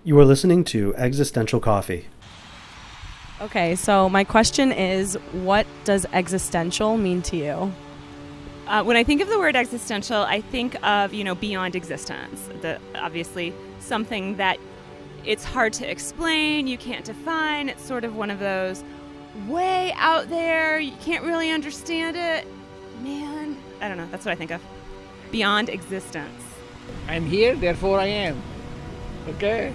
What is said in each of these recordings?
You are listening to Existential Coffee. Okay, so my question is, what does existential mean to you? When I think of the word existential, I think of, beyond existence. Obviously, something that it's hard to explain, you can't define. It's sort of one of those way out there, you can't really understand it. Man, I don't know, that's what I think of. Beyond existence. I'm here, therefore I am. Okay?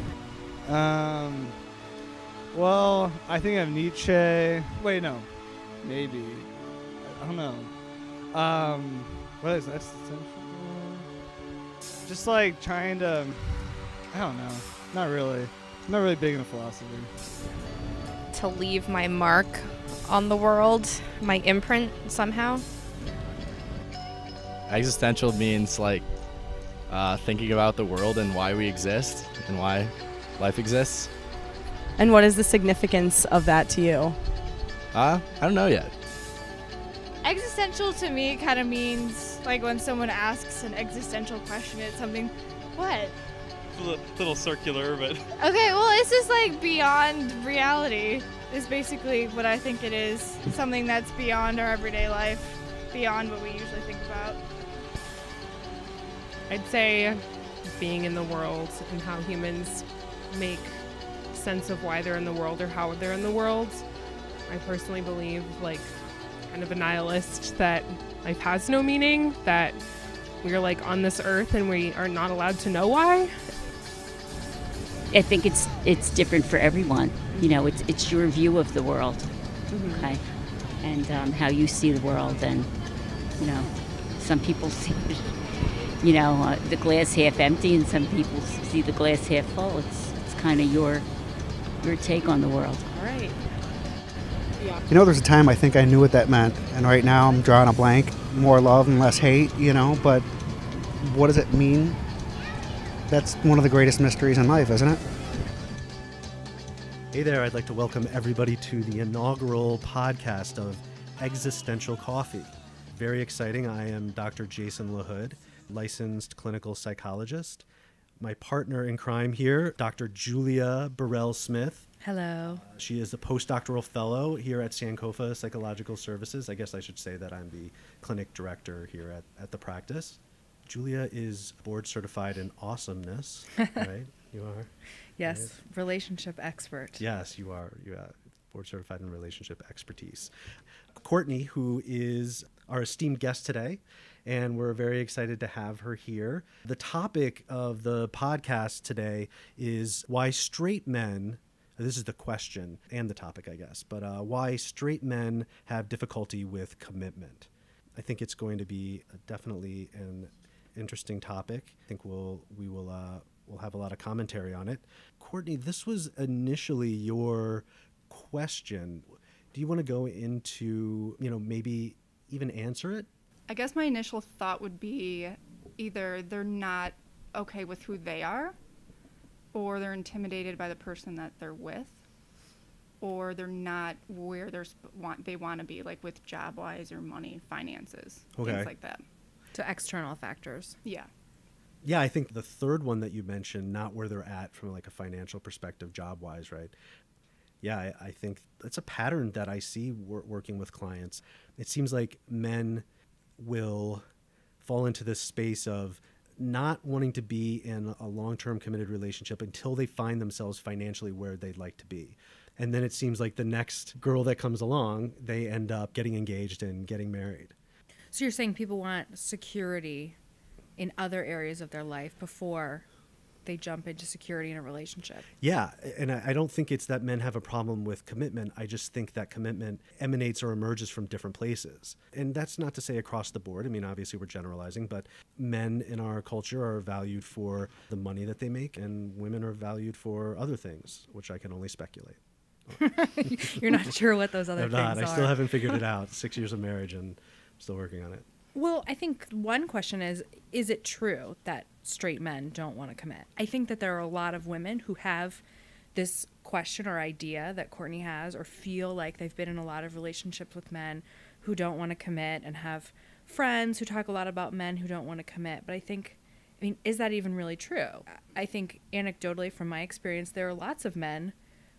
Well, I think of Nietzsche. Wait, no. Maybe. I don't know. What is existential? Just like trying to, I don't know. Not really. I'm not really big into philosophy. To leave my mark on the world, my imprint somehow. Existential means like thinking about the world and why we exist and why life exists. And what is the significance of that to you? I don't know yet. Existential to me kind of means like when someone asks an existential question, it's something, what? It's a little circular, but... Okay, well, it's just like beyond reality is basically what I think it is. Something that's beyond our everyday life, beyond what we usually think about. I'd say being in the world and how humans make sense of why they're in the world or how they're in the world. I personally believe, like, kind of a nihilist, that life has no meaning, that we are like on this earth and we are not allowed to know why. I think it's different for everyone. You know, it's your view of the world, okay, and how you see the world. And some people see, the glass half empty, and some people see the glass half full. It's kind of your take on the world. All right. Yeah. There's a time I think I knew what that meant, and right now I'm drawing a blank. More love and less hate, but what does it mean? That's one of the greatest mysteries in life, isn't it? Hey there, I'd like to welcome everybody to the inaugural podcast of Existential Coffee. Very exciting. I am Dr. Jason LaHood, licensed clinical psychologist. My partner in crime here, Dr. Julia Burrell-Smith. Hello. She is a postdoctoral fellow here at Sankofa Psychological Services. I guess I should say that I'm the clinic director here at the practice. Julia is board certified in awesomeness, right? You are? Yes, right? Relationship expert. Yes, you are. You are board certified in relationship expertise. Courtney, who is our esteemed guest today, and we're very excited to have her here. The topic of the podcast today is why straight men, this is the question and the topic, I guess, but why straight men have difficulty with commitment. I think it's going to be definitely an interesting topic. I think we'll have a lot of commentary on it. Courtney, this was initially your question. Do you want to go into, maybe even answer it? I guess my initial thought would be either they're not okay with who they are, or they're intimidated by the person that they're with, or they're not where they want to be, like with job-wise or money, finances, things like that. So external factors. Yeah. Yeah, I think the third one that you mentioned, not where they're at from like a financial perspective, job-wise, right? Yeah, I think it's a pattern that I see working with clients. It seems like men will fall into this space of not wanting to be in a long-term committed relationship until they find themselves financially where they'd like to be. And then it seems like the next girl that comes along, they end up getting engaged and getting married. So you're saying people want security in other areas of their life before they jump into security in a relationship. Yeah, and I don't think it's that men have a problem with commitment. I just think that commitment emanates or emerges from different places. And that's not to say across the board. I mean, obviously we're generalizing, but men in our culture are valued for the money that they make, and women are valued for other things, which I can only speculate. You're not sure what those other things are. I still haven't figured it out. 6 years of marriage and still working on it. Well, I think one question is it true that straight men don't want to commit? I think that there are a lot of women who have this question or idea that Courtney has, or feel like they've been in a lot of relationships with men who don't want to commit, and have friends who talk a lot about men who don't want to commit. But I think I mean, is that even really true? I think anecdotally from my experience, there are lots of men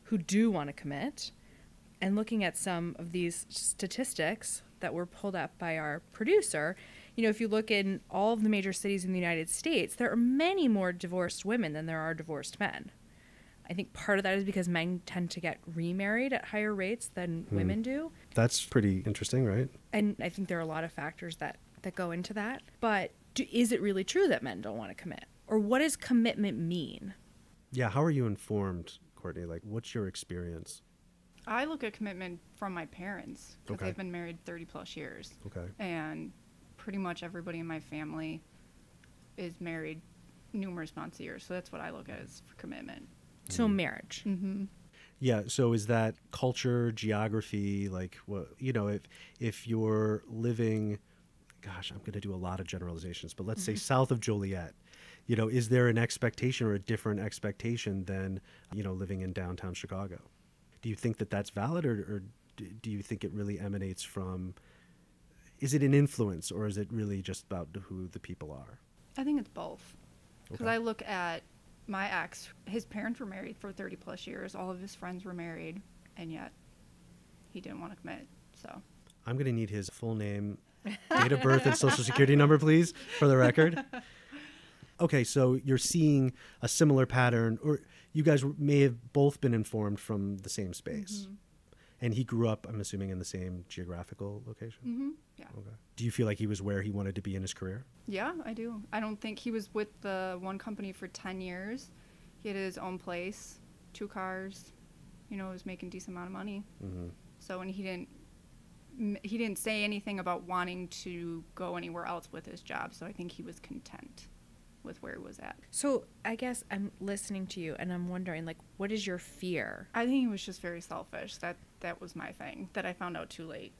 who do want to commit. And looking at some of these statistics that were pulled up by our producer, you know, if you look in all of the major cities in the United States, there are many more divorced women than there are divorced men. I think part of that is because men tend to get remarried at higher rates than women do. That's pretty interesting, right? And I think there are a lot of factors that go into that. But is it really true that men don't want to commit? Or what does commitment mean? Yeah, how are you informed, Courtney? Like, what's your experience? I look at commitment from my parents because Okay. they've been married 30 plus years. Okay. And pretty much everybody in my family is married numerous months a year. So that's what I look at as for commitment. So marriage. Mm-hmm. Yeah, so is that culture, geography, like what, you know, if you're living, gosh, I'm going to do a lot of generalizations, but let's say south of Joliet, you know, is there an expectation or a different expectation than, you know, living in downtown Chicago? Do you think that that's valid, or do you think it really emanates from, is it an influence, or is it really just about who the people are? I think it's both. Because Okay. I look at my ex, his parents were married for 30 plus years. All of his friends were married, and yet he didn't want to commit. So I'm going to need his full name, date of birth, and social security number, please, for the record. Okay, so you're seeing a similar pattern, or you guys may have both been informed from the same space. Mhm. And he grew up, I'm assuming, in the same geographical location? Mm-hmm. Yeah. Okay. Do you feel like he was where he wanted to be in his career? Yeah, I do. I don't think he was with the one company for 10 years. He had his own place, 2 cars, you know, was making a decent amount of money. Mm-hmm. So, and he didn't say anything about wanting to go anywhere else with his job. So I think he was content with where he was at. So I guess I'm listening to you and I'm wondering, like, what is your fear? I think he was just very selfish. That was my thing that I found out too late.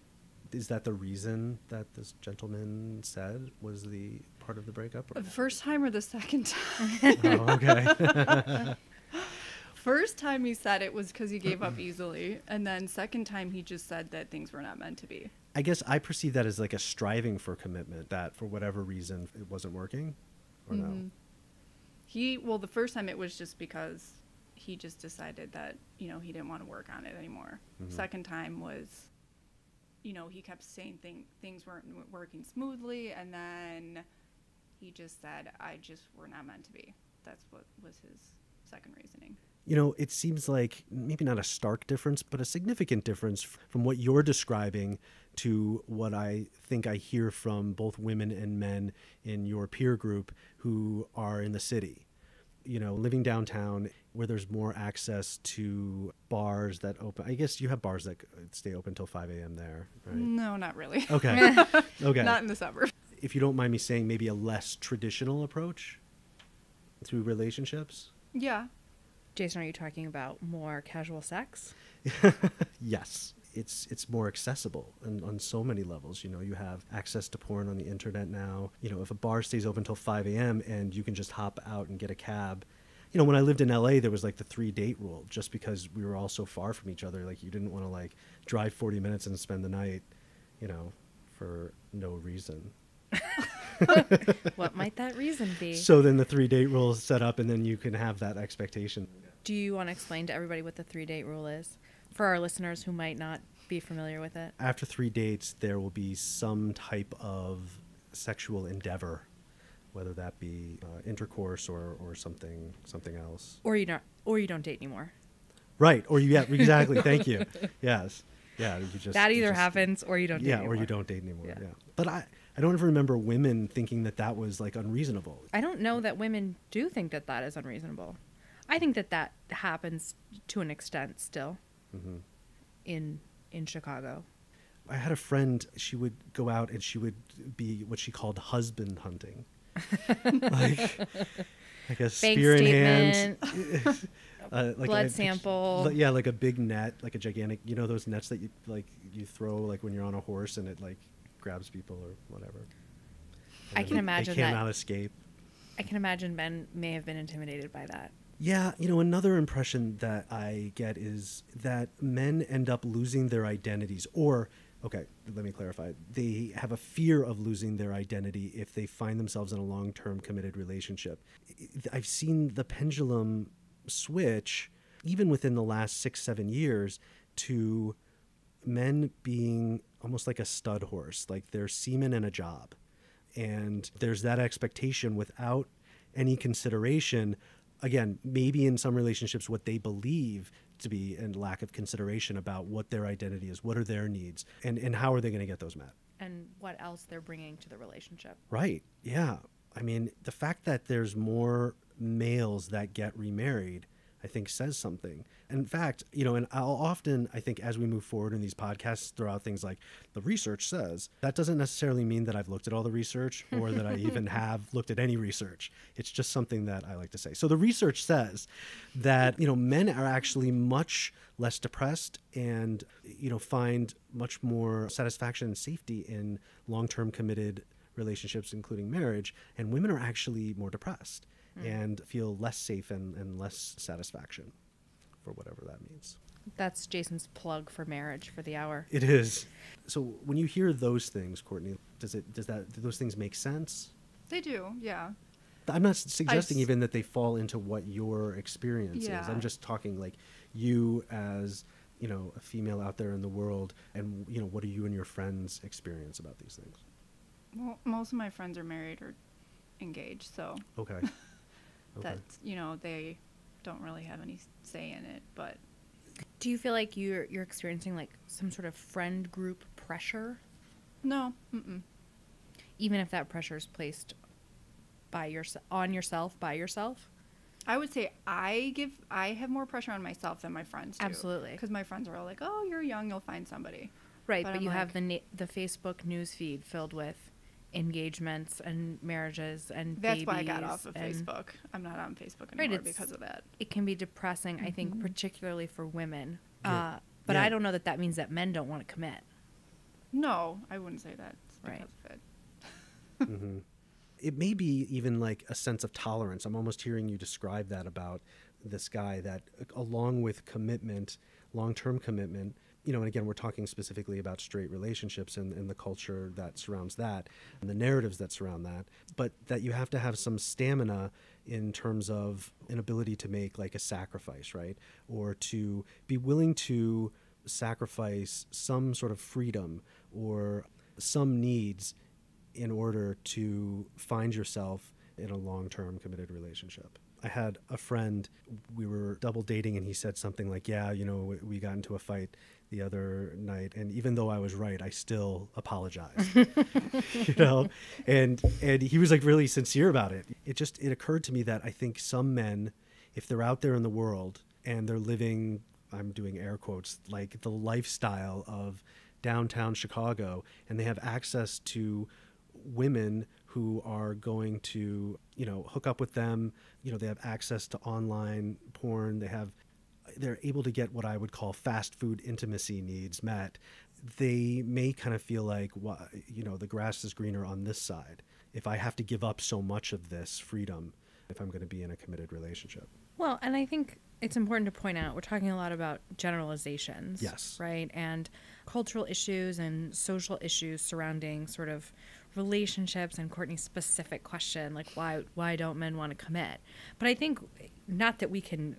Is that the reason that this gentleman said was the part of the breakup? Or? The first time or the second time? Oh, okay. First time he said it was because he gave up easily. And then second time he just said that things were not meant to be. I guess I perceive that as like a striving for commitment, that for whatever reason it wasn't working, or no? Well, the first time it was just because he just decided that, you know, he didn't want to work on it anymore. Second time was, you know, he kept saying things weren't working smoothly, and then he just said, we're not meant to be. That's what was his second reasoning. You know, it seems like maybe not a stark difference, but a significant difference from what you're describing to what I think I hear from both women and men in your peer group who are in the city. You know, living downtown where there's more access to bars that open. I guess you have bars that stay open till 5 a.m. there, right? No, not really. Okay. Okay. Not in the suburbs. If you don't mind me saying, maybe a less traditional approach through relationships? Yeah. Jason, are you talking about more casual sex? Yes. It's more accessible and on so many levels. You know, you have access to porn on the internet now. You know, if a bar stays open till 5 a.m. and you can just hop out and get a cab. You know, when I lived in LA, there was like the 3-date rule, just because we were all so far from each other. Like, you didn't want to like drive 40 minutes and spend the night, you know, for no reason. What might that reason be? So then the 3-date rule is set up, and then you can have that expectation. Do you want to explain to everybody what the 3-date rule is for our listeners who might not be familiar with it? After 3 dates, there will be some type of sexual endeavor, whether that be intercourse or something else. Or you don't date anymore. Right. Or yeah, exactly. Thank you. Yes. Yeah. You just, that you either just, happens or you don't date yeah, anymore. or you don't date anymore. Yeah. Yeah. But I don't ever remember women thinking that was like unreasonable. I don't know that women do think that is unreasonable. I think that happens to an extent still in Chicago. I had a friend, she would go out and she would be what she called husband hunting. like a spear in hand. Like blood sample. Yeah, like a big net, like a gigantic, you know, those nets that you throw like when you're on a horse and it like grabs people or whatever. And I can imagine they cannot escape. I can imagine men may have been intimidated by that. Yeah, you know, another impression that I get is that men end up losing their identities, or Okay, let me clarify. They have a fear of losing their identity if they find themselves in a long-term committed relationship. I've seen the pendulum switch, even within the last 6-7 years, to men being almost like a stud horse, like they're semen and a job. And there's that expectation without any consideration. Again, maybe in some relationships, what they believe to be and lack of consideration about what their identity is, what are their needs, and how are they going to get those met. And what else they're bringing to the relationship. Right. Yeah. I mean, the fact that there's more males that get remarried, I think says something. In fact, and I'll often, I think as we move forward in these podcasts, throw out things like the research says. That doesn't necessarily mean that I've looked at all the research or that I even have looked at any research. It's just something that I like to say. So the research says that, men are actually much less depressed and, find much more satisfaction and safety in long-term committed relationships, including marriage. And women are actually more depressed and feel less safe and less satisfaction, for whatever that means. That's Jason's plug for marriage for the hour. It is. So when you hear those things, Courtney, do those things make sense? They do, yeah. I'm not suggesting even that they fall into what your experience is. I'm just talking like you as, a female out there in the world, and, what do you and your friends experience about these things? Well, most of my friends are married or engaged, so. Okay. That's, they don't really have any say in it, but. Do you feel like you're experiencing like some sort of friend group pressure? No. Mm-mm. Even if that pressure is placed by yourself? I would say I have more pressure on myself than my friends do. Absolutely. Because my friends are all like, "Oh, you're young, you'll find somebody." Right, but you have the Facebook news feed filled with engagements and marriages and that's babies. Why I got off of Facebook. I'm not on Facebook anymore because of that. It can be depressing, I think, particularly for women. Yeah. But I don't know that means that men don't want to commit. No, I wouldn't say that. It's because of it. Mm-hmm. It may be even like a sense of tolerance. I'm almost hearing you describe that about this guy, that along with commitment, long-term commitment, and again, we're talking specifically about straight relationships and the culture that surrounds that and the narratives that surround that, but that you have to have some stamina in terms of an ability to make like a sacrifice, right? Or to be willing to sacrifice some sort of freedom or some needs in order to find yourself in a long-term committed relationship. I had a friend, we were double dating, and he said something like, we got into a fight the other night, and even though I was right, I still apologized. And he was like really sincere about it. It occurred to me that I think some men, if they're out there in the world and they're living, I'm doing air quotes, like the lifestyle of downtown Chicago, and they have access to women who are going to, hook up with them, they have access to online porn, they're able to get what I would call fast food intimacy needs met. They may kind of feel like, the grass is greener on this side if I have to give up so much of this freedom if I'm going to be in a committed relationship. Well, and I think it's important to point out, we're talking a lot about generalizations. Yes. Right? And cultural issues and social issues surrounding sort of relationships, and Courtney's specific question, like why don't men want to commit? But I think not that we can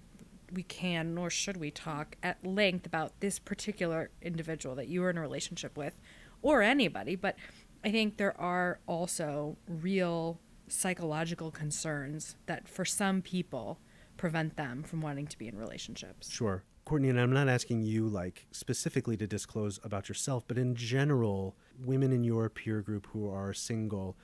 nor should we talk at length about this particular individual that you were in a relationship with, or anybody, but I think there are also real psychological concerns that for some people prevent them from wanting to be in relationships. Sure. Courtney, and I'm not asking you like specifically to disclose about yourself, but in general, women in your peer group who are single,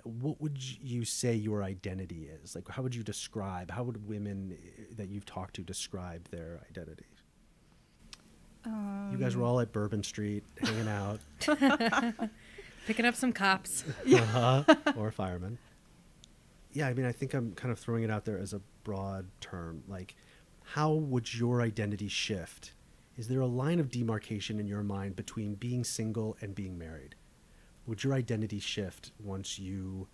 what would you say your identity is? Like, how would you describe, how would women that you've talked to describe their identity? You guys were all at Bourbon Street hanging out. Picking up some cops. Or firemen. Yeah, I mean, I think I'm kind of throwing it out there as a broad term. Like, how would your identity shift? Is there a line of demarcation in your mind between being single and being married? Would your identity shift once you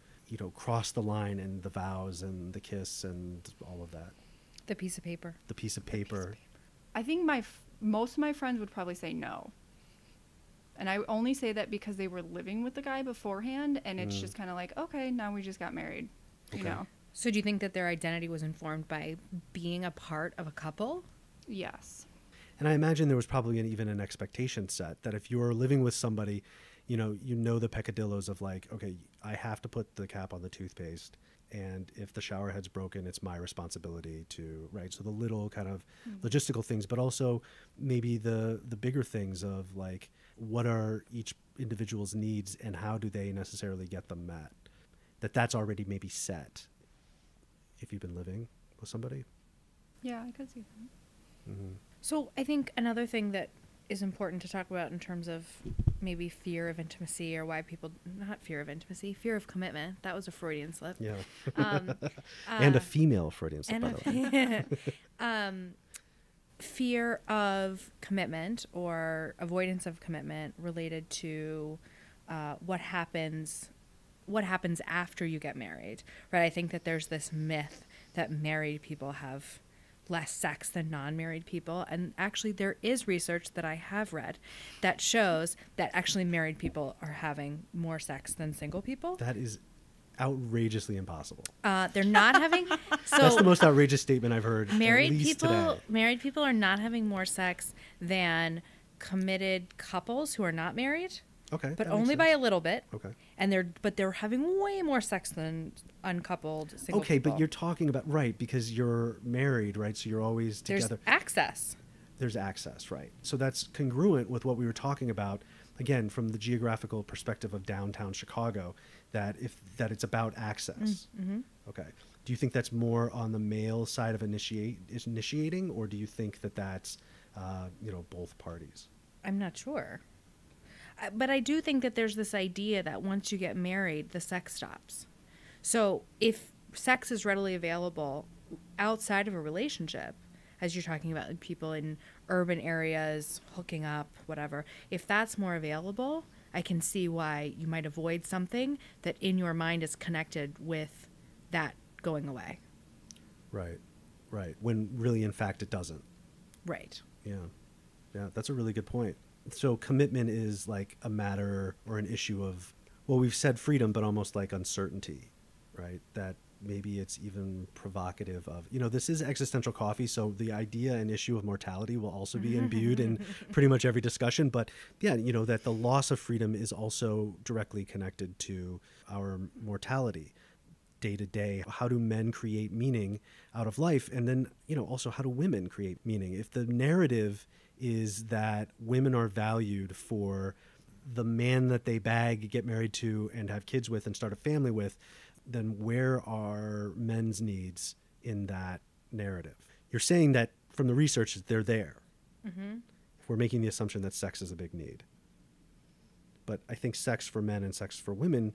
cross the line and the vows and the kiss and all of that? The piece of paper. I think most of my friends would probably say no. And I only say that because they were living with the guy beforehand, and it's Mm. just kind of like, okay, now we just got married, you Okay. know? So do you think that their identity was informed by being a part of a couple? Yes. And I imagine there was probably even an expectation set that if you're living with somebody, you know the peccadillos of like, okay, I have to put the cap on the toothpaste, and if the shower head's broken, it's my responsibility to, right? So the little kind of logistical things, but also maybe the bigger things of like, what are each individual's needs and how do they necessarily get them met? That's already maybe set if you've been living with somebody. Yeah, I could see that. Mm-hmm. So I think another thing that is important to talk about in terms of maybe fear of intimacy, or why people, not fear of intimacy, fear of commitment. That was a Freudian slip. Yeah. Um, And a female Freudian slip, by the way. Fear of commitment or avoidance of commitment related to what happens after you get married, right? I think that there's this myth that married people have less sex than non-married people, and actually there is research that I have read that shows that actually married people are having more sex than single people. That is outrageously impossible. They're not having. So That's the most outrageous statement I've heard. married at least people today. married people are not having more sex than committed couples who are not married. Okay, But that makes only by sense. a little bit. Okay. And they're having way more sex than uncoupled single Okay, people. but you're talking about, right, because you're married, right? So you're always There's together. access. There's access, right? So that's congruent with what we were talking about, again, from the geographical perspective of downtown Chicago, that it's about access. Mm-hmm. Okay. Do you think that's more on the male side of initiating, or do you think that that's, both parties? I'm not sure. But I do think that there's this idea that once you get married, the sex stops. So if sex is readily available outside of a relationship, as you're talking about, like people in urban areas hooking up, whatever, if that's more available, I can see why you might avoid something that in your mind is connected with that going away. Right, right. When really, in fact, it doesn't. Right. Yeah, that's a really good point. So commitment is like a matter or an issue of, well, we've said freedom, but almost like uncertainty, right? That maybe it's even provocative of, this is existential coffee, so the idea and issue of mortality will also be imbued in pretty much every discussion. But yeah, that the loss of freedom is also directly connected to our mortality day to day. How do men create meaning out of life? And then, also how do women create meaning? If the narrative is that women are valued for the man that they bag, get married to, and have kids with and start a family with, then where are men's needs in that narrative? You're saying that from the research, they're there. Mm-hmm. If we're making the assumption that sex is a big need. But I think sex for men and sex for women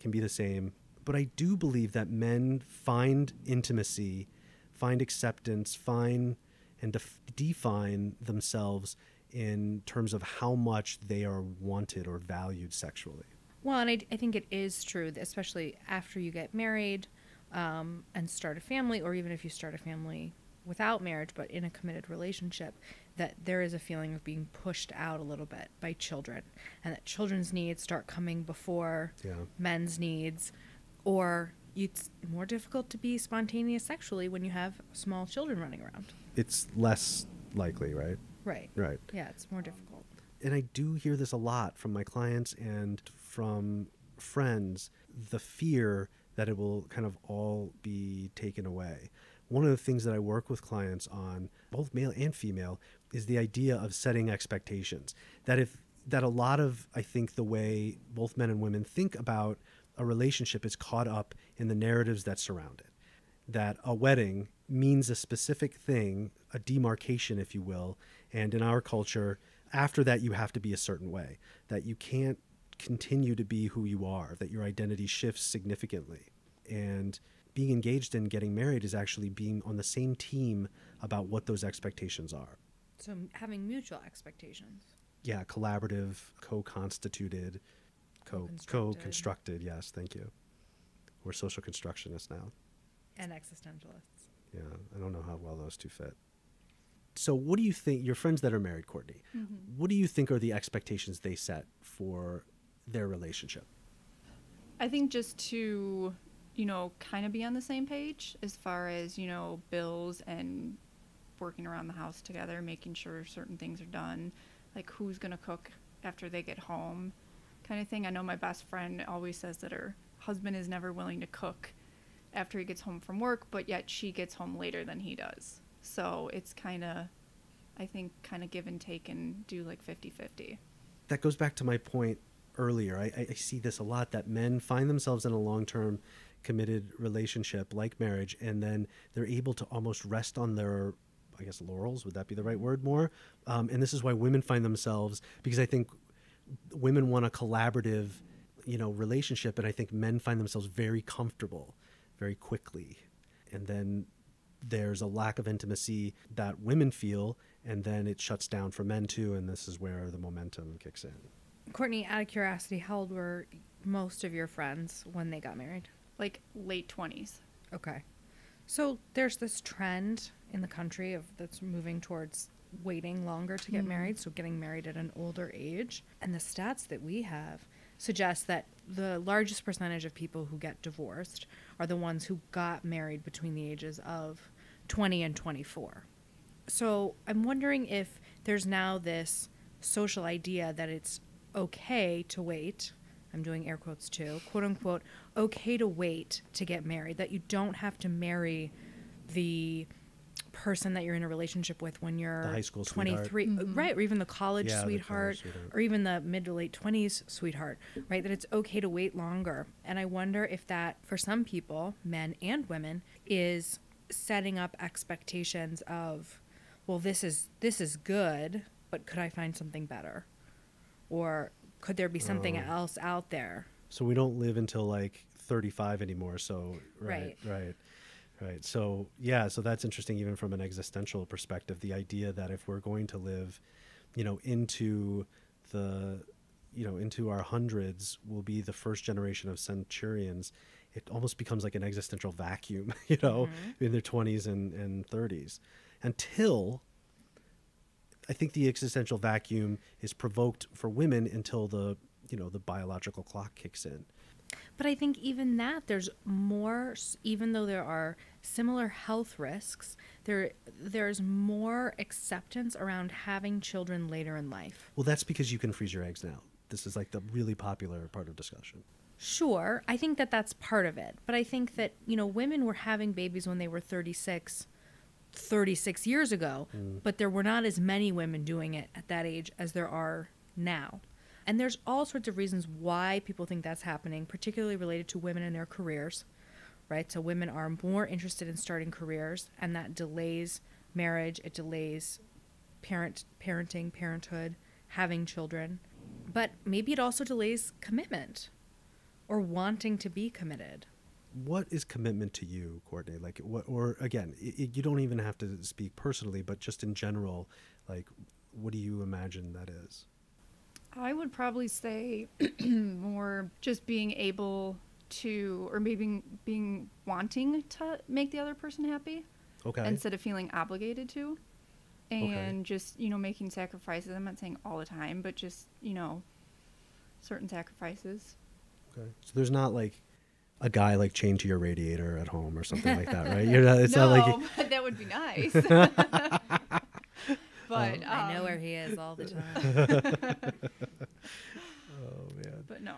can be the same. But I do believe that men find intimacy, find acceptance, find and define themselves in terms of how much they are wanted or valued sexually. Well, and I think it is true, that especially after you get married and start a family, or even if you start a family without marriage but in a committed relationship, that there is a feeling of being pushed out a little bit by children, and that children's needs start coming before men's needs, or it's more difficult to be spontaneous sexually when you have small children running around. It's less likely, right? Right. Right. Yeah, it's more difficult. And I do hear this a lot from my clients and from friends, the fear that it will kind of all be taken away. One of the things that I work with clients on, both male and female, is the idea of setting expectations. That a lot of, I think, the way both men and women think about a relationship is caught up in the narratives that surround it. That a wedding means a specific thing, a demarcation, if you will, and in our culture, after that you have to be a certain way, that you can't continue to be who you are, that your identity shifts significantly. And being engaged in getting married is actually being on the same team about what those expectations are. So having mutual expectations. Yeah, collaborative, co-constituted, co-constructed, yes, thank you. We're social constructionists now. And existentialists. Yeah, I don't know how well those two fit. So what do you think, your friends that are married, Courtney, Mm-hmm. what do you think are the expectations they set for their relationship? I think just to, kind of be on the same page as far as, bills and working around the house together, making sure certain things are done, like who's going to cook after they get home kind of thing. I know my best friend always says that her husband is never willing to cook after he gets home from work, but yet she gets home later than he does. So it's kind of, I think, kind of give and take and do like 50-50. That goes back to my point earlier. I see this a lot, that men find themselves in a long-term committed relationship like marriage, and then they're able to almost rest on their, I guess, laurels, would that be the right word, more? And this is why women find themselves, because I think women want a collaborative, relationship, and I think men find themselves very comfortable very quickly. And then there's a lack of intimacy that women feel, and then it shuts down for men too, and this is where the momentum kicks in. Courtney, out of curiosity, how old were most of your friends when they got married? Like late 20s. Okay. So there's this trend in the country that's moving towards waiting longer to get married, so getting married at an older age. And the stats that we have suggest that the largest percentage of people who get divorced are the ones who got married between the ages of 20 and 24. So I'm wondering if there's now this social idea that it's okay to wait. I'm doing air quotes too, quote unquote, okay to wait to get married, that you don't have to marry the person that you're in a relationship with when you're the high school 23, right? Or even the college sweetheart, or even the mid to late 20s sweetheart, right? That it's okay to wait longer. And I wonder if that, for some people, men and women, is setting up expectations of, well, this is good, but could I find something better? Or could there be something else out there? So we don't live until like 35 anymore. So right. So yeah, so that's interesting, even from an existential perspective, the idea that if we're going to live, into our hundreds, we'll be the first generation of centurions. It almost becomes like an existential vacuum, in their 20s and 30s, until I think the existential vacuum is provoked for women until the biological clock kicks in. But I think even that, there's more, even though there are similar health risks, there's more acceptance around having children later in life. Well, that's because you can freeze your eggs now. This is like the really popular part of discussion. Sure, I think that that's part of it. But I think that, women were having babies when they were 36 years ago, but there were not as many women doing it at that age as there are now. And there's all sorts of reasons why people think that's happening, particularly related to women and their careers, right? So women are more interested in starting careers, and that delays marriage, it delays parenting, parenthood, having children. But maybe it also delays commitment or wanting to be committed. What is commitment to you, Courtney? Like, what, or again, you don't even have to speak personally, but just in general, like, what do you imagine that is? I would probably say more just being able to, or maybe being wanting to make the other person happy. Okay. Instead of feeling obligated to. And just, making sacrifices. I'm not saying all the time, but just, certain sacrifices. Okay. So there's not like a guy like chained to your radiator at home or something like that, right? It's not like that would be nice. But I know where he is all the time. Oh man. But no,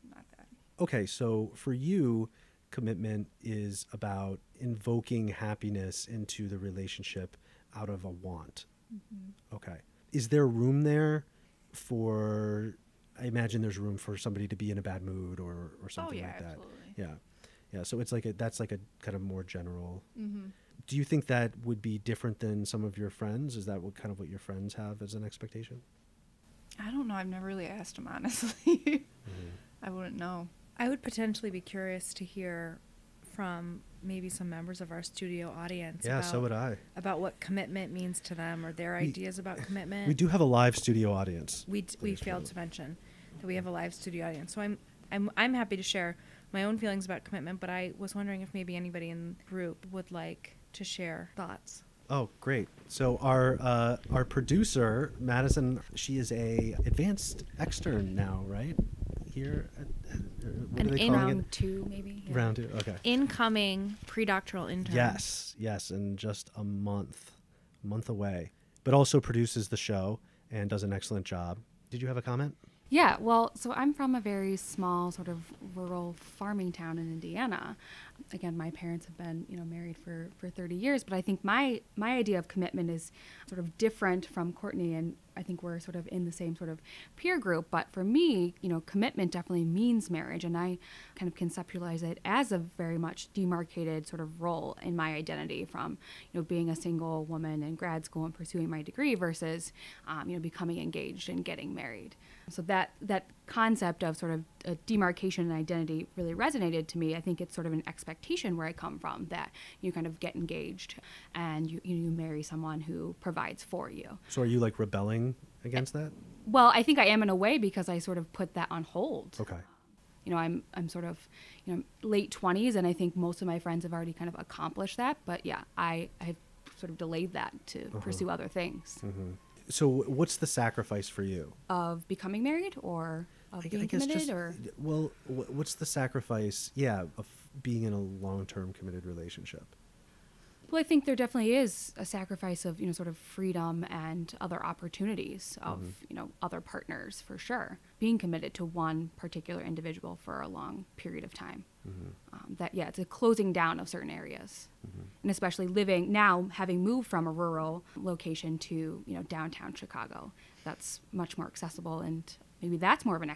not that. Okay, so for you, commitment is about invoking happiness into the relationship out of a want. Mm-hmm. Okay. Is there room there for, I imagine there's room for somebody to be in a bad mood or something like that. Absolutely. Yeah. So it's like that's like a kind of more general. Mm-hmm. Do you think that would be different than some of your friends? Is that what your friends have as an expectation? I don't know. I've never really asked them, honestly. Mm-hmm. I wouldn't know. I would potentially be curious to hear from maybe some members of our studio audience. Yeah, so would I. About what commitment means to them, or their ideas about commitment. We do have a live studio audience. We failed to mention that we have a live studio audience. So I'm happy to share my own feelings about commitment, but I was wondering if maybe anybody in the group would like to share thoughts Oh, great. So our producer, Madison, she is a advanced extern now, right? Here what are they calling round it? 2, maybe. Yeah. Round 2, okay. Incoming pre-doctoral intern. Yes, in just a month away. But also produces the show and does an excellent job. Did you have a comment? Yeah, well, so I'm from a very small sort of rural farming town in Indiana. Again, my parents have been, married for 30 years, but I think my idea of commitment is sort of different from Courtney, and I think we're sort of in the same sort of peer group. But for me, commitment definitely means marriage, and I kind of conceptualize it as a very much demarcated sort of role in my identity from, being a single woman in grad school and pursuing my degree versus, becoming engaged and getting married. So that concept of sort of a demarcation and identity really resonated to me. I think it's sort of an expectation where I come from, that you kind of get engaged and you marry someone who provides for you. So are you like rebelling against that? Well, I think I am in a way because I sort of put that on hold. Okay. I'm sort of, late 20s, and I think most of my friends have already kind of accomplished that. But yeah, I have sort of delayed that to pursue other things. Mm-hmm. So what's the sacrifice for you? Of becoming married or of being committed? Well, what's the sacrifice, of being in a long-term committed relationship? Well, I think there definitely is a sacrifice of, sort of freedom and other opportunities of, other partners, for sure. Being committed to one particular individual for a long period of time. It's a closing down of certain areas. And especially living now, having moved from a rural location to, downtown Chicago, that's much more accessible. And maybe that's more of an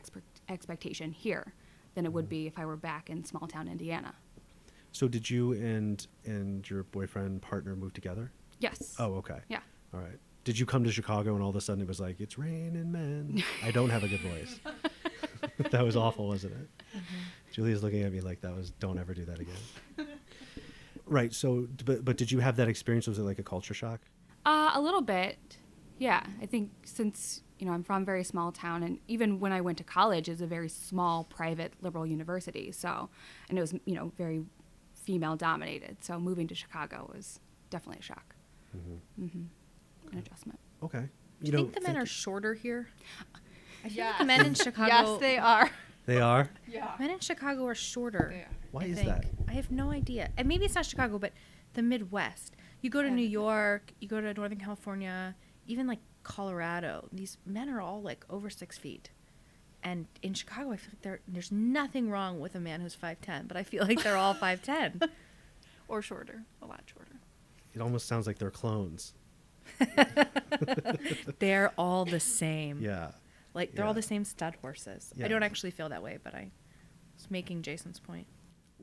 expectation here than it would be if I were back in small town Indiana. So did you and your boyfriend, partner move together? Yes. Oh, okay. Yeah. All right. Did you come to Chicago and all of a sudden it was like, it's raining men? I don't have a good voice. That was awful, wasn't it? Julia's looking at me like don't ever do that again. Right. So, but did you have that experience? Was it like a culture shock? A little bit. Yeah. I think since, I'm from a very small town, and even when I went to college, it was a very small private liberal university. So, and it was, very female dominated. So moving to Chicago was definitely a shock. An adjustment. Okay. Do you think the men are shorter here? I feel like Yes. men in Chicago. Yes, they are. They are? Yeah. Men in Chicago are shorter. Yeah. Why I is think. that? I have no idea. And maybe it's not Chicago, but the Midwest. You go to New York, you go to Northern California, even like Colorado. These men are all like over 6 feet. And in Chicago, I feel like there's nothing wrong with a man who's 5'10", but I feel like they're all 5'10". Or shorter, a lot shorter. It almost sounds like they're clones. They're all the same. Yeah. Like, they're all the same stud horses. Yeah. I don't actually feel that way, but I was making Jason's point.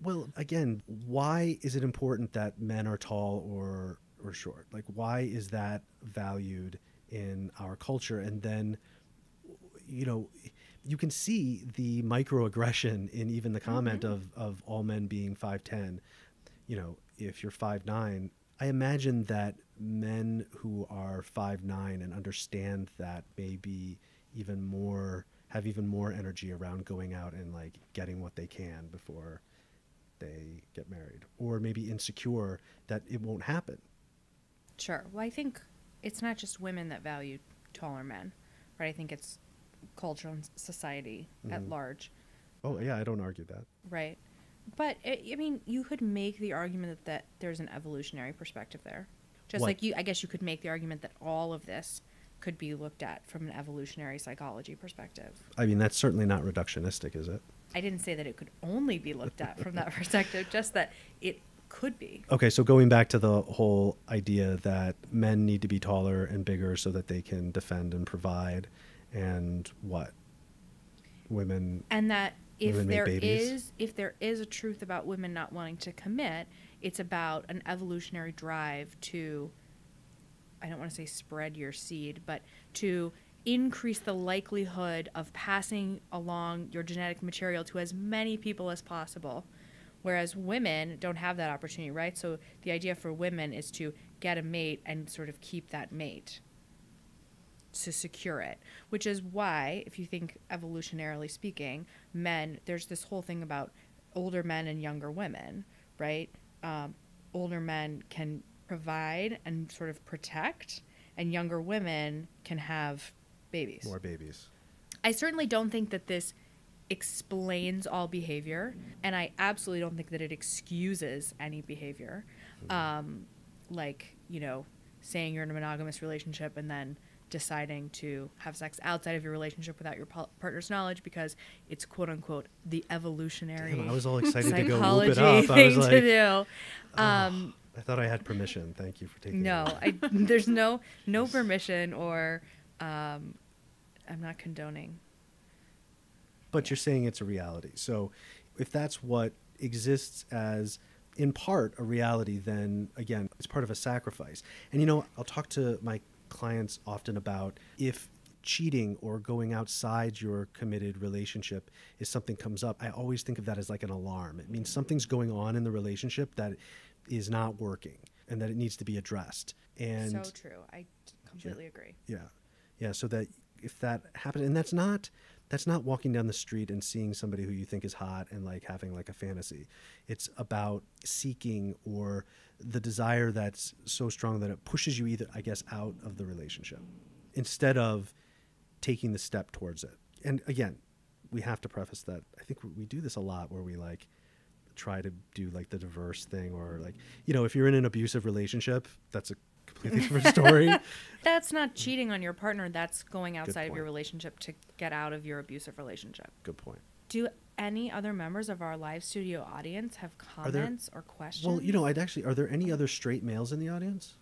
Well, again, why is it important that men are tall or short? Like, why is that valued in our culture? And then, you can see the microaggression in even the comment of all men being 5'10". If you're 5'9", I imagine that men who are 5'9" and understand that maybe have even more energy around going out and like getting what they can before they get married, or maybe insecure that it won't happen. Sure. Well, I think it's not just women that value taller men, right? I think it's culture and society at large. Oh, yeah, I don't argue that. Right. But, I mean, you could make the argument that there's an evolutionary perspective there. Just What? like I guess you could make the argument that all of this could be looked at from an evolutionary psychology perspective. I mean, that's certainly not reductionistic, is it? I didn't say that it could only be looked at from that perspective, just that it could be. Okay, so going back to the whole idea that men need to be taller and bigger so that they can defend and provide, and what? Women. And that if women make there babies? is a truth about women not wanting to commit, it's about an evolutionary drive to, I don't want to say spread your seed, but to increase the likelihood of passing along your genetic material to as many people as possible. Whereas women don't have that opportunity, right? So the idea for women is to get a mate and sort of keep that mate, to secure it, which is why, if you think evolutionarily speaking, there's this whole thing about older men and younger women, right? Older men can provide and sort of protect, and younger women can have babies. More babies. I certainly don't think that this explains all behavior, and I absolutely don't think that it excuses any behavior. Like, saying you're in a monogamous relationship and then deciding to have sex outside of your relationship without your partner's knowledge because it's quote unquote the evolutionary Damn, I was all excited to go psychology whoop it up. I thing was like, to do. I thought I had permission. Thank you for taking it. There's no permission or I'm not condoning. But you're saying it's a reality. So if that's what exists as in part a reality, then again, it's part of a sacrifice. And I'll talk to my clients often about if cheating or going outside your committed relationship is something comes up, I always think of that as like an alarm. It means something's going on in the relationship that is not working and that it needs to be addressed. And so true. I completely agree. Yeah. So that if that happens, and that's not walking down the street and seeing somebody who you think is hot and like having like a fantasy. It's about seeking or the desire that's so strong that it pushes you either, I guess, out of the relationship instead of taking the step towards it. And again, we have to preface that I think we do this a lot where we like try to do like the diverse thing or like, if you're in an abusive relationship, that's a completely different story. That's not cheating on your partner. That's going outside of your relationship to get out of your abusive relationship. Good point. Do any other members of our live studio audience have comments or questions? Well, are there any other straight males in the audience?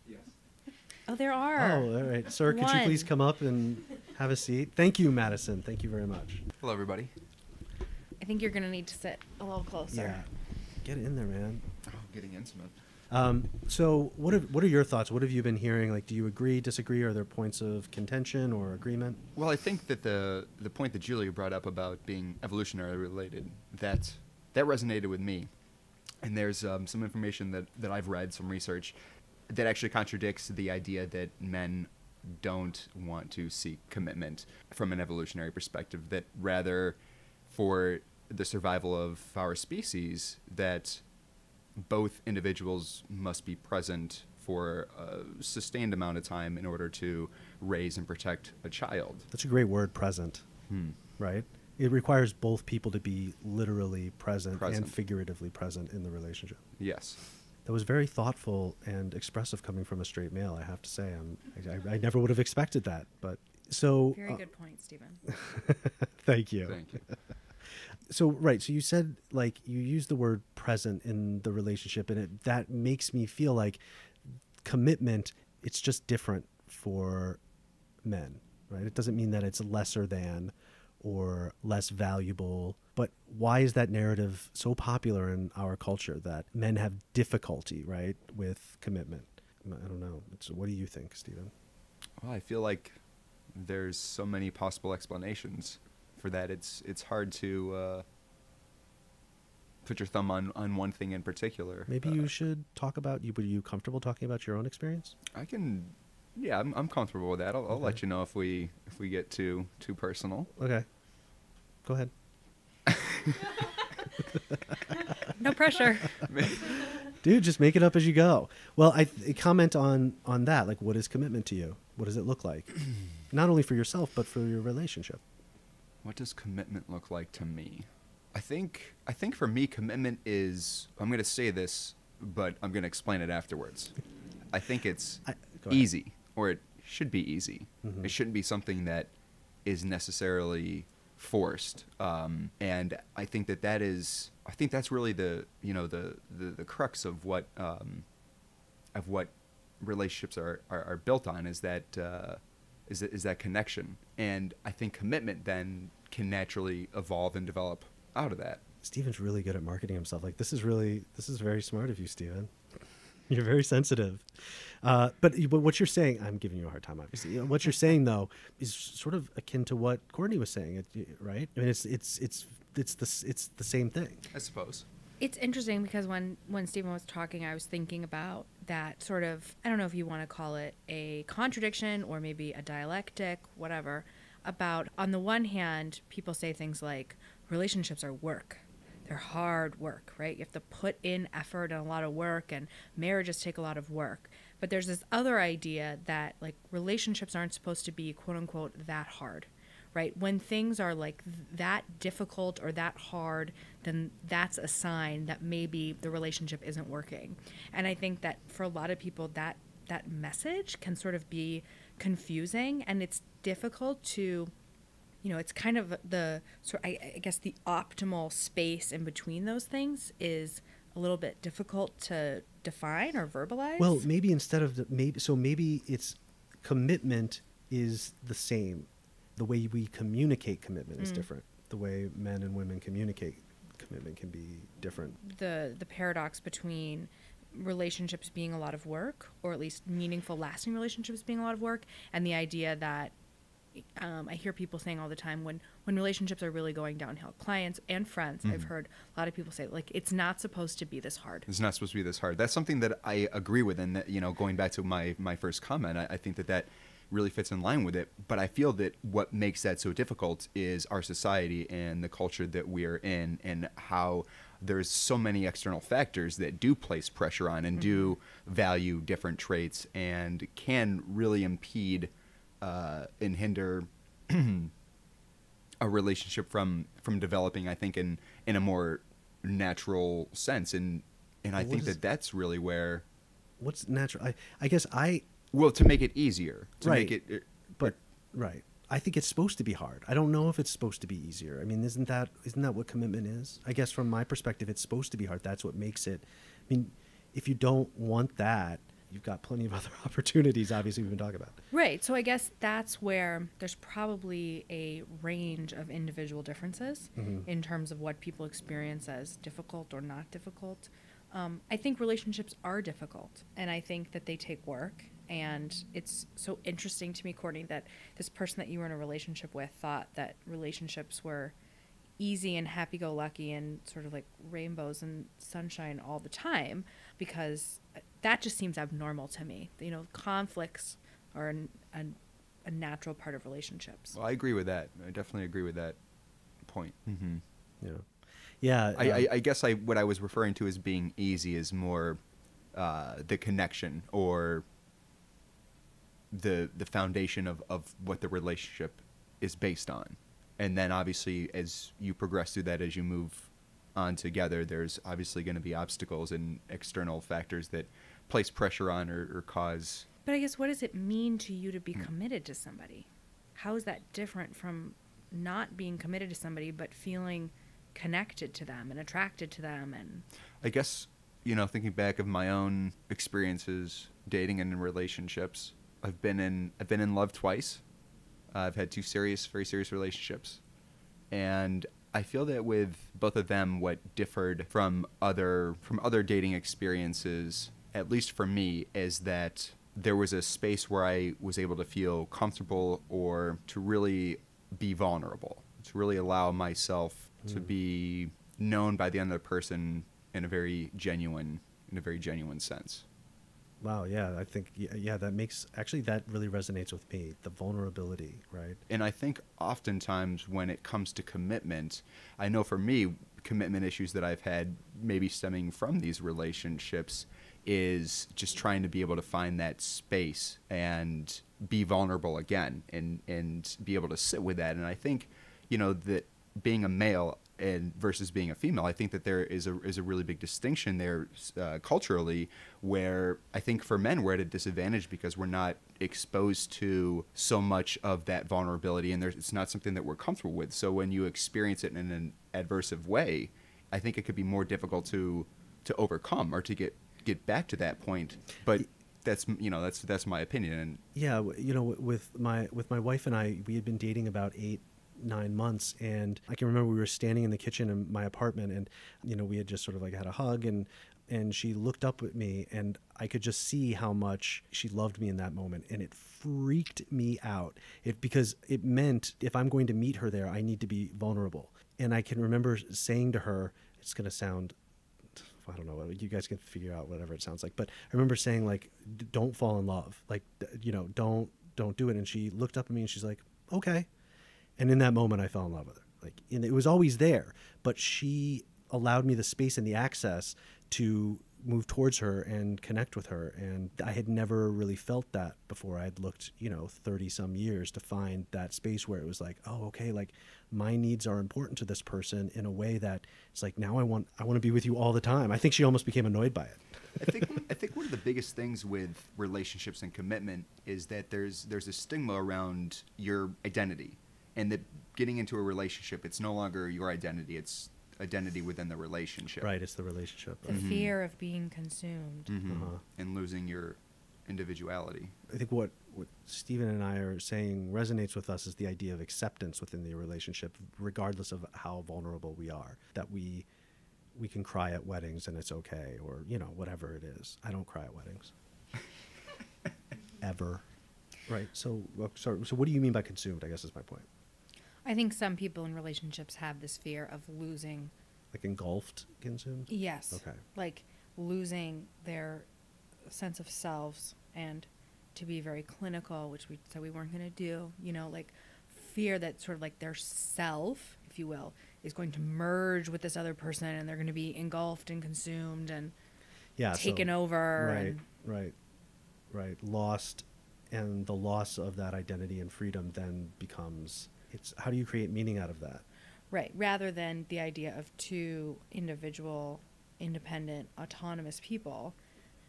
Yes. Oh, there are. Oh, all right. Sir, could you please come up and have a seat? Thank you, Madison. Thank you very much. Hello, everybody. I think you're going to need to sit a little closer. Yeah. Get in there, man. Oh, getting intimate. So what are your thoughts? What have you been hearing? Like, do you agree, disagree? Are there points of contention or agreement? Well, I think that the point that Julia brought up about being evolutionary related, that resonated with me. And there's some information that I've read, some research, that actually contradicts the idea that men don't want to seek commitment from an evolutionary perspective, that rather for the survival of our species, that both individuals must be present for a sustained amount of time in order to raise and protect a child. That's a great word, present, right? It requires both people to be literally present and figuratively present in the relationship. Yes. That was very thoughtful and expressive coming from a straight male, I have to say. I never would have expected that. But so very good point, Stephen. Thank you. Thank you. So, right. So you said, like, you used the word present in the relationship, and that makes me feel like commitment, it's just different for men, right? It doesn't mean that it's lesser than or less valuable. But why is that narrative so popular in our culture that men have difficulty, right, with commitment? I don't know. What do you think, Stephen? Well, I feel like there's so many possible explanations for that. It's hard to put your thumb on one thing in particular. Maybe you should talk about, were you comfortable talking about your own experience? I can, yeah, I'm comfortable with that. I'll Okay. let you know if we get too personal. Okay. Go ahead. No pressure. Dude, just make it up as you go. Well, I comment on that. Like, what is commitment to you? What does it look like? Not only for yourself, but for your relationship. What does commitment look like to me? I think for me, commitment is, I'm going to say this, but I'm going to explain it afterwards. I think it's easy, or it should be easy. Mm-hmm. It shouldn't be something that is necessarily forced. And I think that's really the crux of what relationships are built on, is that connection. And I think commitment then can naturally evolve and develop out of that. Stephen's really good at marketing himself. Like, this is very smart of you, Stephen. You're very sensitive. But what you're saying, I'm giving you a hard time, obviously. What you're saying, though, is sort of akin to what Courtney was saying, right? I mean, it's the same thing, I suppose. It's interesting because when Stephen was talking, I was thinking about that sort of, I don't know if you want to call it a contradiction or maybe a dialectic, whatever, about, on the one hand, people say things like relationships are work. they're hard work, right? You have to put in effort and a lot of work, and marriages take a lot of work. But there's this other idea that like relationships aren't supposed to be quote unquote that hard, right? When things are like that difficult or that hard, then that's a sign that maybe the relationship isn't working. And I think that for a lot of people, that message can sort of be confusing, and it's difficult to, it's kind of I guess the optimal space in between those things is a little bit difficult to define or verbalize. Well, maybe instead of maybe it's commitment is the same. The way we communicate commitment is different. The way men and women communicate commitment can be different. The paradox between relationships being a lot of work, or at least meaningful, lasting relationships being a lot of work, and the idea that I hear people saying all the time when relationships are really going downhill, clients and friends, I've heard a lot of people say, like, it's not supposed to be this hard. It's not supposed to be this hard. That's something that I agree with. And, that, going back to my first comment, I think that really fits in line with it. But I feel that what makes that so difficult is our society and the culture that we're in, and how there's so many external factors that do place pressure on and do value different traits and can really impede and hinder a relationship from developing, I think, in a more natural sense. And I think that's really where... What's natural? I guess Well, to make it easier. Right. Make it... Right. I think it's supposed to be hard. I don't know if it's supposed to be easier. I mean, isn't that what commitment is? I guess from my perspective, it's supposed to be hard. That's what makes it. I mean, if you don't want that, you've got plenty of other opportunities, obviously, we've been talking about. Right. So I guess that's where there's probably a range of individual differences in terms of what people experience as difficult or not difficult. I think relationships are difficult, and I think that they take work. And it's so interesting to me, Courtney, that this person that you were in a relationship with thought that relationships were easy and happy-go-lucky and sort of like rainbows and sunshine all the time, because that just seems abnormal to me. Conflicts are a natural part of relationships. Well, I agree with that. I definitely agree with that point. Yeah. I guess what I was referring to as being easy is more the connection, or the foundation of what the relationship is based on. And then obviously as you progress through that, as you move on together, there's obviously going to be obstacles and external factors that place pressure on or cause. But I guess, what does it mean to you to be committed to somebody? How is that different from not being committed to somebody but feeling connected to them and attracted to them? And I guess, thinking back of my own experiences dating and in relationships, I've been in love twice. I've had two very serious relationships. And I feel that with both of them, what differed from other dating experiences, at least for me, is that there was a space where I was able to feel comfortable, or to really be vulnerable, to really allow myself to be known by the other person in a very genuine sense. Wow, yeah, I think, that really resonates with me, the vulnerability, right? And I think oftentimes when it comes to commitment, I know for me, commitment issues that I've had maybe stemming from these relationships is just trying to be able to find that space and be vulnerable again, and be able to sit with that. And I think, that being a male and versus being a female, I think that there is a really big distinction there culturally, where I think for men we're at a disadvantage because we're not exposed to so much of that vulnerability, and it's not something that we're comfortable with. So when you experience it in an adversive way, I think it could be more difficult to overcome, or to get back to that point. But that's my opinion. And yeah, with my wife and I, we had been dating about 8-9 months, and I can remember we were standing in the kitchen in my apartment, and we had just sort of like had a hug, and she looked up at me, and I could just see how much she loved me in that moment, and it freaked me out. Because it meant if I'm going to meet her there, I need to be vulnerable. And I can remember saying to her, it's going to sound, I don't know, you guys can figure out whatever it sounds like, but I remember saying, like, don't fall in love, like, don't do it. And she looked up at me and she's like, okay. And in that moment, I fell in love with her. Like, and it was always there, but she allowed me the space and the access to move towards her and connect with her. And I had never really felt that before. I'd looked, 30 some years to find that space where it was like, oh, okay, like my needs are important to this person in a way that it's like, now I want to be with you all the time. I think she almost became annoyed by it. I think one of the biggest things with relationships and commitment is that there's a stigma around your identity, and that getting into a relationship, it's no longer your identity, it's identity within the relationship. Right, it's the relationship. The fear of being consumed. And losing your individuality. I think what Stephen and I are saying resonates with us is the idea of acceptance within the relationship, regardless of how vulnerable we are, that we can cry at weddings and it's okay, or, whatever it is. I don't cry at weddings. Ever. Right. So what do you mean by consumed, I guess is my point. I think some people in relationships have this fear of losing. Like engulfed, consumed? Yes. Okay. Like losing their sense of selves, and to be very clinical, which we said we weren't going to do, like fear that sort of like their self, if you will, is going to merge with this other person, and they're going to be engulfed and consumed and taken over. Right. Lost, and the loss of that identity and freedom then becomes, it's how do you create meaning out of that? Right, rather than the idea of two individual, independent, autonomous people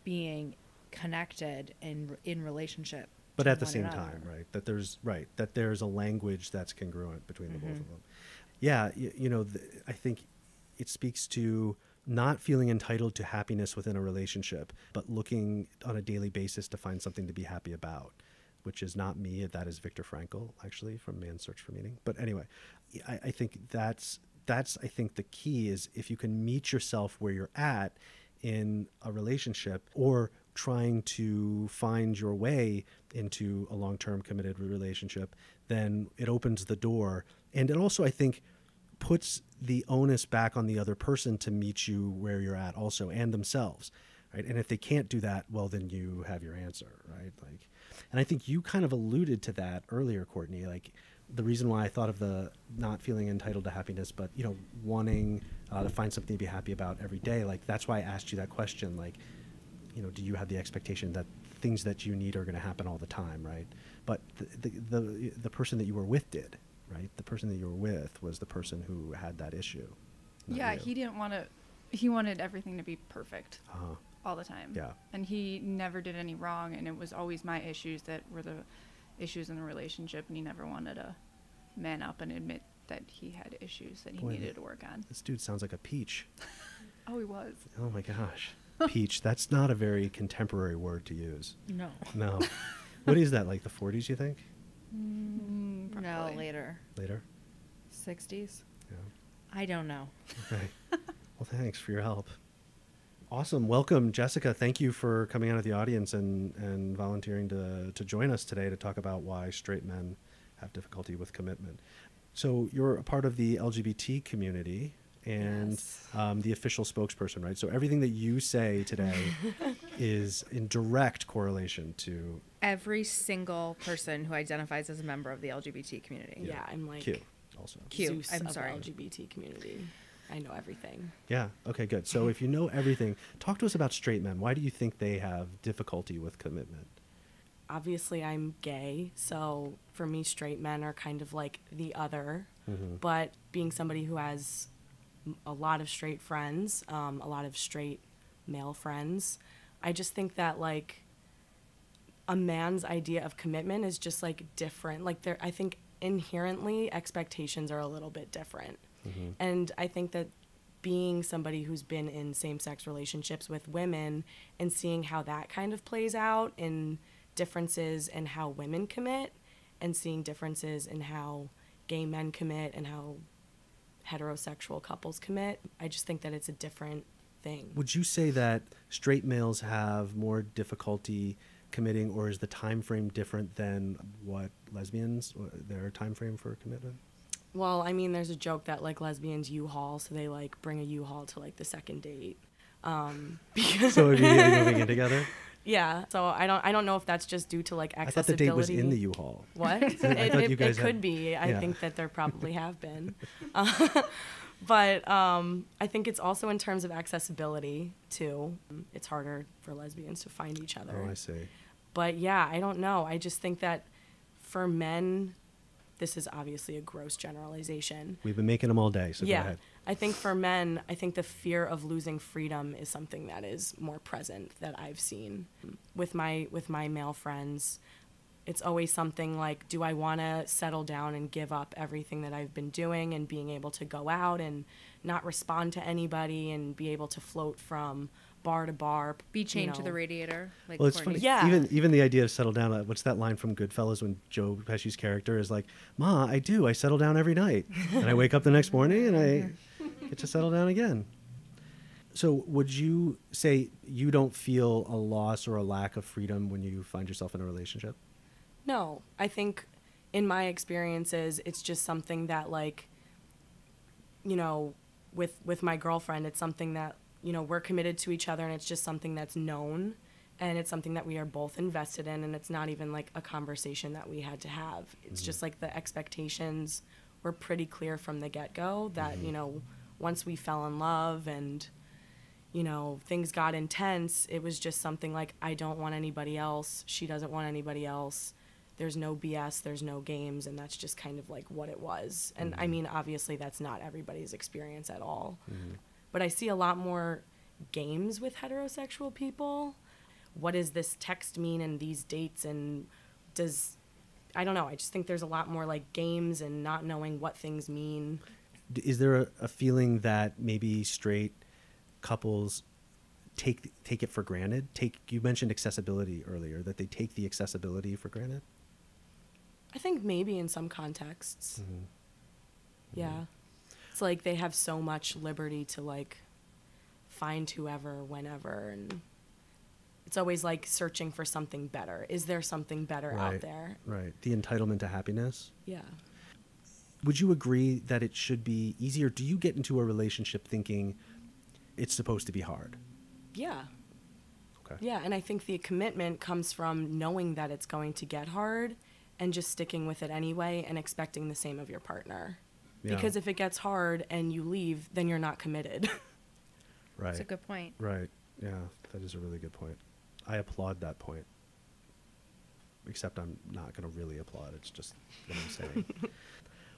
being connected in relationship. But at the same time, that there's a language that's congruent between the both of them. Yeah, I think it speaks to not feeling entitled to happiness within a relationship, but looking on a daily basis to find something to be happy about, which is not me. That is Viktor Frankl, actually, from Man's Search for Meaning. But anyway, I think that's I think the key is if you can meet yourself where you're at in a relationship, or trying to find your way into a long-term committed relationship, then it opens the door. And it also, I think, puts the onus back on the other person to meet you where you're at also, and themselves, right? And if they can't do that, well, then you have your answer, right? Like, and I think you kind of alluded to that earlier, Courtney, like the reason why I thought of the not feeling entitled to happiness, but, wanting to find something to be happy about every day. Like, that's why I asked you that question. Like, do you have the expectation that things that you need are going to happen all the time, right? But the person that you were with did, right? The person that you were with was the person who had that issue. Yeah, he didn't want to. He wanted everything to be perfect all the time. Yeah. And he never did any wrong, and it was always my issues that were the issues in the relationship, and he never wanted to man up and admit that he had issues that he needed to work on. This dude sounds like a peach. Oh, he was. Oh my gosh. Peach. That's not a very contemporary word to use. No. What is that, like the 40s, you think? No, later. Later? 60s? Yeah. I don't know. Okay. Well, thanks for your help. Awesome. Welcome, Jessica. Thank you for coming out of the audience and volunteering to join us today to talk about why straight men have difficulty with commitment. So you're a part of the LGBT community and the official spokesperson, right? So everything that you say today is in direct correlation to every single person who identifies as a member of the LGBT community. Yeah, I'm like Q also. Zeus I'm of sorry. the LGBT community. I know everything. Yeah. Okay, good. So if you know everything, talk to us about straight men. Why do you think they have difficulty with commitment? Obviously, I'm gay, so for me, straight men are kind of like the other. But being somebody who has a lot of straight friends, a lot of straight male friends, I just think that like a man's idea of commitment is just like different. Like I think inherently expectations are a little bit different. And I think that being somebody who's been in same-sex relationships with women and seeing how that kind of plays out in differences in how women commit, and seeing differences in how gay men commit and how heterosexual couples commit, I just think that it's a different thing. Would you say that straight males have more difficulty committing, or is the time frame different than what lesbians, their time frame for commitment? Well, I mean, there's a joke that like lesbians U-Haul, so they like bring a U-Haul to like the second date. So immediately moving in together? Yeah, so I don't know if that's just due to like I accessibility. thought the date was in the U-Haul. What? I thought you guys it could had- be. I yeah. think that there probably have been. But I think it's also in terms of accessibility too. It's harder for lesbians to find each other. Oh, I see. But yeah, I don't know. I just think that for men, this is obviously a gross generalization. We've been making them all day, so go ahead. I think for men, I think the fear of losing freedom is something that is more present that I've seen with my male friends. It's always something like, do I want to settle down and give up everything that I've been doing and being able to go out and not respond to anybody and be able to float from bar to bar, Be chained to the radiator. Like Well, it's Courtney. funny. Even the idea of settle down. What's that line from Goodfellas when Joe Pesci's character is like, "Ma, I do. I settle down every night, and I wake up the next morning and I get to settle down again." So, would you say you don't feel a loss or a lack of freedom when you find yourself in a relationship? No, I think in my experiences, it's just something that, like, you know, with my girlfriend, it's something that, you know, we're committed to each other and it's just something that's known and it's something that we are both invested in, and it's not even like a conversation that we had to have. It's just like the expectations were pretty clear from the get-go that, you know, once we fell in love and, you know, things got intense, it was just something like, I don't want anybody else, she doesn't want anybody else. There's no BS, there's no games, and that's just kind of like what it was. And I mean, obviously that's not everybody's experience at all. But I see a lot more games with heterosexual people. What does this text mean and these dates, and I don't know, I just think there's a lot more like games and not knowing what things mean. Is there a feeling that maybe straight couples take it for granted? You mentioned accessibility earlier, that they take the accessibility for granted? I think maybe in some contexts. Yeah. It's like they have so much liberty to like find whoever, whenever, and it's always like searching for something better. Is there something better out there? Right. The entitlement to happiness. Yeah. Would you agree that it should be easier? Do you get into a relationship thinking it's supposed to be hard? Yeah. Okay. Yeah, and I think the commitment comes from knowing that it's going to get hard and just sticking with it anyway and expecting the same of your partner. Yeah. Because if it gets hard and you leave, then you're not committed. Right. That's a good point. Right. Yeah, that is a really good point. I applaud that point. Except I'm not going to really applaud. It's just what I'm saying.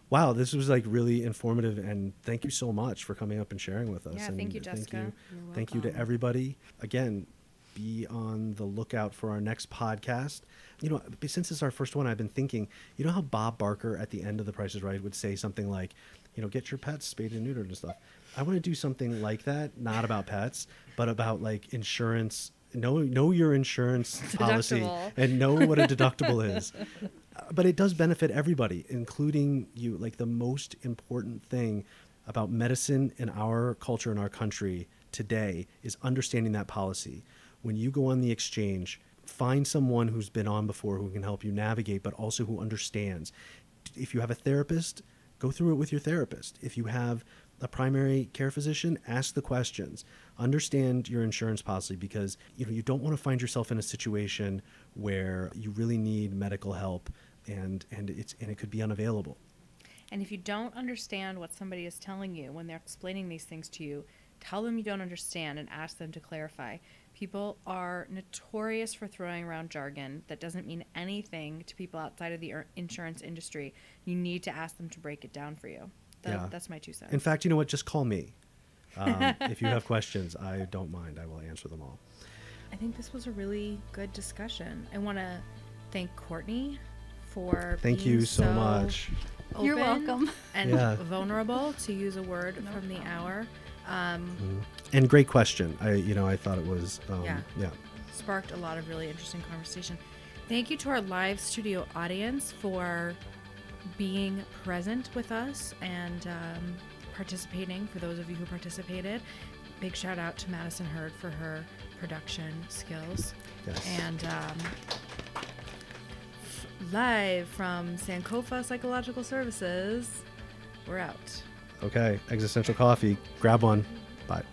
Wow, this was like really informative, and thank you so much for coming up and sharing with us. Yeah, and thank you, Jessica. Thank you to everybody. Again, be on the lookout for our next podcast. You know, since it's our first one, I've been thinking, you know how Bob Barker at the end of The Price is Right would say something like, you know, get your pets spayed and neutered and stuff. I want to do something like that, not about pets, but about like insurance. Know your insurance policy and know what a deductible is. But it does benefit everybody, including you. Like, the most important thing about medicine in our culture, in our country today, is understanding that policy. When you go on the exchange, find someone who's been on before who can help you navigate, but also who understands. If you have a therapist, go through it with your therapist. If you have a primary care physician, ask the questions. Understand your insurance policy, because you don't want to find yourself in a situation where you really need medical help and it could be unavailable. And if you don't understand what somebody is telling you when they're explaining these things to you, tell them you don't understand and ask them to clarify. People are notorious for throwing around jargon that doesn't mean anything to people outside of the insurance industry. You need to ask them to break it down for you. That's my 2 cents. In fact, you know what? Just call me. If you have questions, I don't mind. I will answer them all. I think this was a really good discussion. I want to thank Courtney for Thank being you so much. Open You're welcome. And Yeah. vulnerable, to use a word from the hour. And great question. I thought it was yeah. Sparked a lot of really interesting conversation. Thank you to our live studio audience for being present with us and participating, for those of you who participated. Big shout out to Madison Hurd for her production skills. Yes. And live from Sankofa Psychological Services, we're out. Okay. Existential coffee. Grab one. Bye.